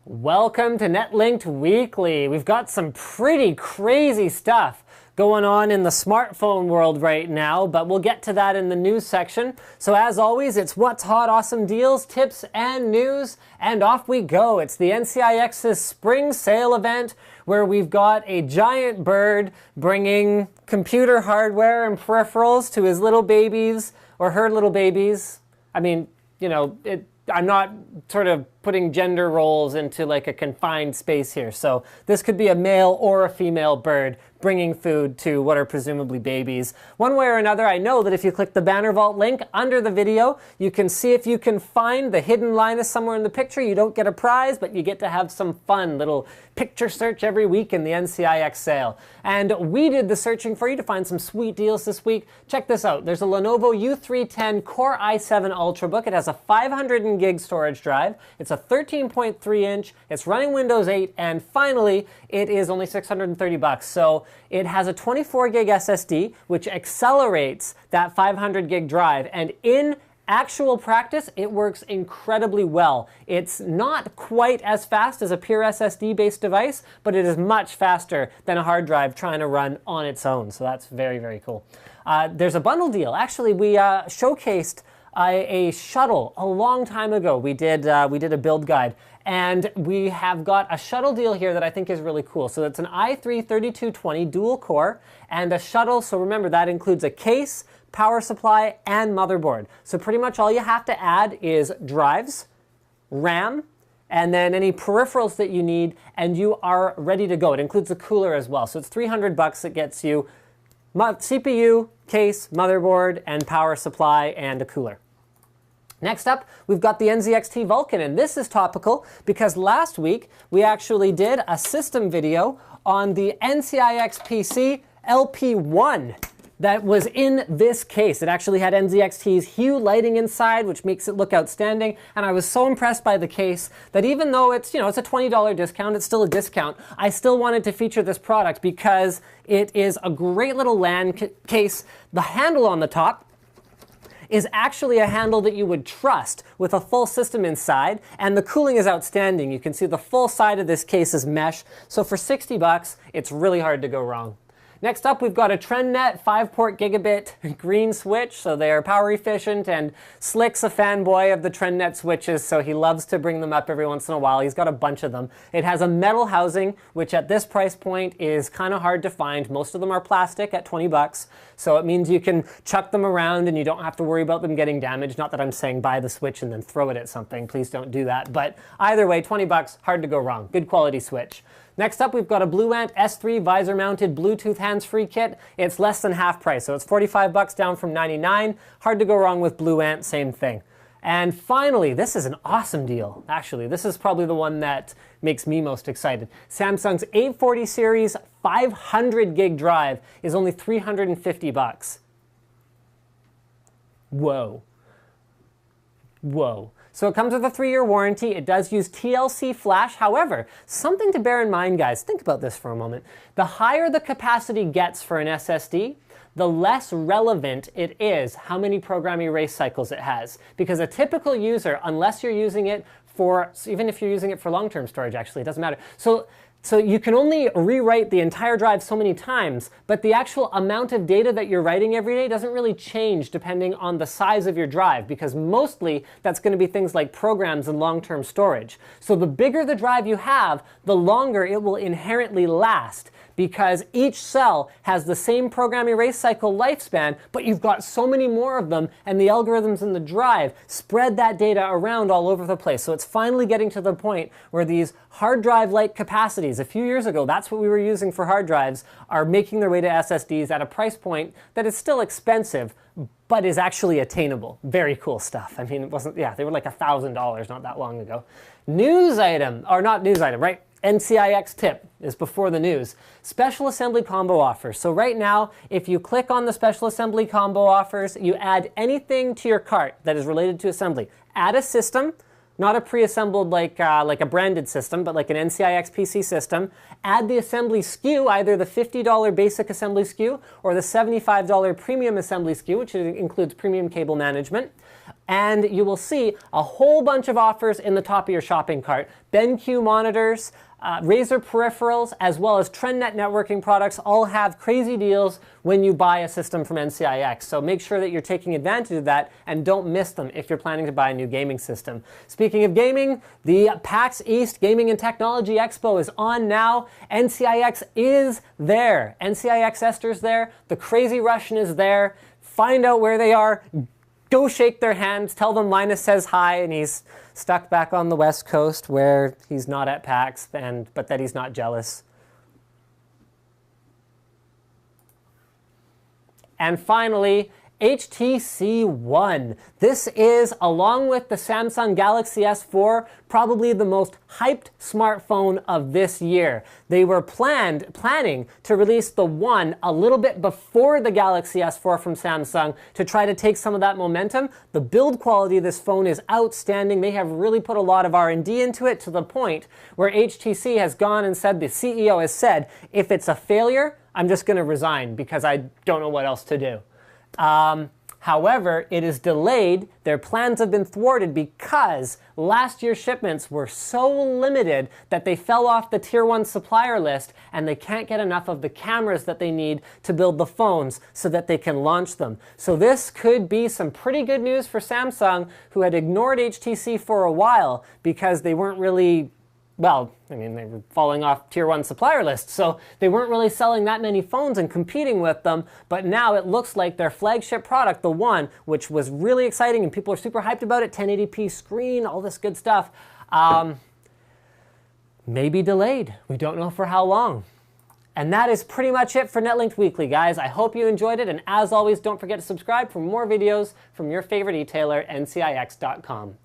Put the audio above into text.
Welcome to Netlinked Weekly. We've got some pretty crazy stuff going on in the smartphone world right now, but we'll get to that in the news section. So as always, it's what's hot, awesome deals, tips, and news, and off we go. It's the NCIX's spring sale event where we've got a giant bird bringing computer hardware and peripherals to his little babies, or her little babies. I mean, you know, I'm not sort of putting gender roles into like a confined space here. So this could be a male or a female bird bringing food to what are presumably babies. One way or another, I know that if you click the Banner Vault link under the video, you can see if you can find the hidden Linus somewhere in the picture. You don't get a prize, but you get to have some fun little picture search every week in the NCIX sale. And we did the searching for you to find some sweet deals this week. Check this out. There's a Lenovo U310 Core i7 Ultrabook. It has a 500 gig storage drive. It's a 13.3 inch. It's running Windows 8. And finally, it is only 630 bucks. So it has a 24 gig SSD, which accelerates that 500 gig drive. And in actual practice, it works incredibly well. It's not quite as fast as a pure SSD-based device, but it is much faster than a hard drive trying to run on its own. So that's very, very cool. There's a bundle deal. Actually, we showcased a shuttle a long time ago. We did a build guide, and we have got a shuttle deal here that I think is really cool. So it's an i3-3220 dual core and a shuttle. So remember, that includes a case, power supply, and motherboard. So pretty much all you have to add is drives, RAM, and then any peripherals that you need, and you are ready to go. It includes a cooler as well. So it's 300 bucks that gets you CPU, case, motherboard, and power supply, and a cooler. Next up, we've got the NZXT Vulcan, and this is topical because last week we actually did a system video on the NCIX PC LP1 that was in this case. It actually had NZXT's Hue lighting inside, which makes it look outstanding, and I was so impressed by the case that even though it's, it's a $20 discount, it's still a discount, I still wanted to feature this product because it is a great little LAN case. The handle on the top is actually a handle that you would trust with a full system inside, and the cooling is outstanding. You can see the full side of this case is mesh, so for 60 bucks, it's really hard to go wrong. Next up, we've got a TrendNet 5-port gigabit green switch, so they are power efficient, and Slick's a fanboy of the TrendNet switches, so he loves to bring them up every once in a while. He's got a bunch of them. It has a metal housing, which at this price point is kind of hard to find. Most of them are plastic at 20 bucks, so it means you can chuck them around and you don't have to worry about them getting damaged. Not that I'm saying buy the switch and then throw it at something. Please don't do that. But either way, 20 bucks, hard to go wrong. Good quality switch. Next up, we've got a Bluant S3 visor-mounted Bluetooth hands-free kit. It's less than half price, so it's 45 bucks down from 99. Hard to go wrong with Bluant, same thing. And finally, this is an awesome deal. Actually, this is probably the one that makes me most excited. Samsung's 840 series 500 gig drive is only 350 bucks. Whoa. Whoa. So it comes with a 3-year warranty. It does use TLC flash. However, something to bear in mind, guys, think about this for a moment. The higher the capacity gets for an SSD, the less relevant it is how many program erase cycles it has. Because a typical user, unless you're using it for, even if you're using it for long-term storage, actually, it doesn't matter. So you can only rewrite the entire drive so many times, but the actual amount of data that you're writing every day doesn't really change depending on the size of your drive, because mostly that's going to be things like programs and long-term storage. So the bigger the drive you have, the longer it will inherently last, because each cell has the same program erase cycle lifespan, but you've got so many more of them, and the algorithms in the drive spread that data around all over the place. So it's finally getting to the point where these hard drive-like capacities, a few years ago, that's what we were using for hard drives, are making their way to SSDs at a price point that is still expensive, but is actually attainable. Very cool stuff. I mean, it wasn't, yeah, they were like $1,000 not that long ago. News item, or not news item, right? NCIX tip is before the news. Special assembly combo offers. So right now, if you click on the special assembly combo offers, you add anything to your cart that is related to assembly. Add a system, not a pre-assembled like a branded system, but like an NCIX PC system. Add the assembly SKU, either the $50 basic assembly SKU or the $75 premium assembly SKU, which includes premium cable management. And you will see a whole bunch of offers in the top of your shopping cart. BenQ monitors, Razer peripherals, as well as TrendNet networking products all have crazy deals when you buy a system from NCIX. So make sure that you're taking advantage of that and don't miss them if you're planning to buy a new gaming system. Speaking of gaming, the PAX East Gaming and Technology Expo is on now. NCIX is there. NCIX Esther's there. The Crazy Russian is there. Find out where they are. Go shake their hands, tell them Linus says hi, and he's stuck back on the West Coast where he's not at PAX, but that he's not jealous. And finally, HTC One. This is, along with the Samsung Galaxy S4, probably the most hyped smartphone of this year. They were planning to release the One a little bit before the Galaxy S4 from Samsung to try to take some of that momentum. The build quality of this phone is outstanding. They have really put a lot of R&D into it, to the point where HTC has gone and said, the CEO has said, if it's a failure, I'm just going to resign because I don't know what else to do. However, it is delayed. Their plans have been thwarted because last year's shipments were so limited that they fell off the tier 1 supplier list, and they can't get enough of the cameras that they need to build the phones so that they can launch them. So this could be some pretty good news for Samsung, who had ignored HTC for a while because they weren't really, well, I mean, they were falling off tier 1 supplier lists, so they weren't really selling that many phones and competing with them. But now it looks like their flagship product, the One, which was really exciting and people are super hyped about it, 1080p screen, all this good stuff, may be delayed. We don't know for how long. And that is pretty much it for Netlinked Weekly, guys. I hope you enjoyed it, and as always, don't forget to subscribe for more videos from your favorite e-tailer, ncix.com.